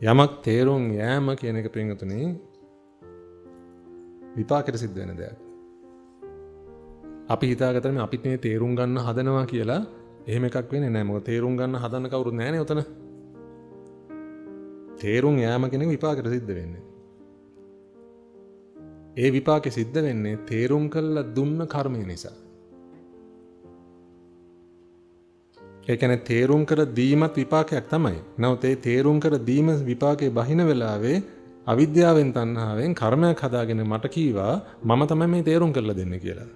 යමක් තේරුම් යෑම කියන එක පින්වතුනි විපාකයට සිද්ධ වෙන දෙයක්. අපි හිතාගත්තම අපිත් මේ තේරුම් ගන්න හදනවා කියලා එහෙම එකක් වෙන්නේ නැහැ. මොකද තේරුම් ගන්න හදන්න කවුරුත් නැහැ නේ උතන. තේරුම් යෑම කියන එක විපාකයට සිද්ධ වෙන්නේ. ඒ විපාකෙ සිද්ධ වෙන්නේ තේරුම් කළා දුන්න කර්මය නිසා. ඒ කියන්නේ තේරුම් කර දීමත් විපාකයක් තමයි. නමුත් ඒ තේරුම් කර දීම විපාකේ බහින වෙලාවේ අවිද්‍යාවෙන් තණ්හාවෙන් කර්මයක් හදාගෙන මට කීවා මම තමයි මේ තේරුම් කරලා දෙන්නේ කියලා.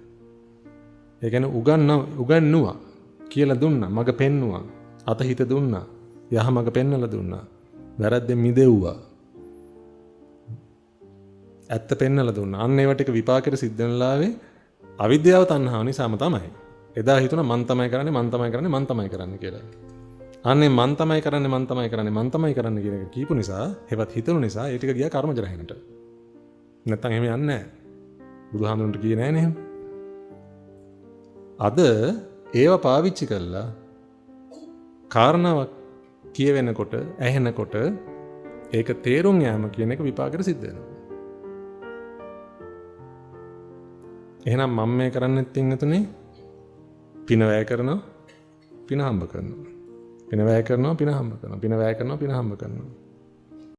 ඒ කියන්නේ උගන්නුවා කියලා දුන්නා, මග පෙන්නුවා, අතහිත දුන්නා, යහ මග පෙන්නලා දුන්නා, වැරද්දෙන් මිදෙව්වා, ඇත්ත පෙන්නලා දුන්නා. අන්න ඒවට එක විපාකෙට සිද්ධ වෙනලාවේ අවිද්‍යාව තණ්හාව නිසාම තමයි. එදා හිතුණා මං තමයි කරන්නේ කියලා. අන්නේ මං තමයි කරන්නේ කියන එක කීපු නිසා, හෙවත් හිතුණු නිසා ඒ ටික ගියා කර්මජ රැහෙනට. නැත්තම් එහෙම යන්නේ නැහැ. බුදුහාමුදුරන්ට කියේ නැහැ නේ. අද ඒව පාවිච්චි කළා කාරණාවක් කියවෙනකොට, ඇහෙනකොට ඒක තේරුම් යාම කියන එක විපාකෙට සිද්ධ වෙනවා. එහෙනම් මම මේ කරන්නේ තින්තුනේ පින වැය කරනවා, පින හම්බ කරනවා. පින වැය කරනවා, පින හම්බ කරනවා. පින වැය කරනවා, පින හම්බ කරනවා.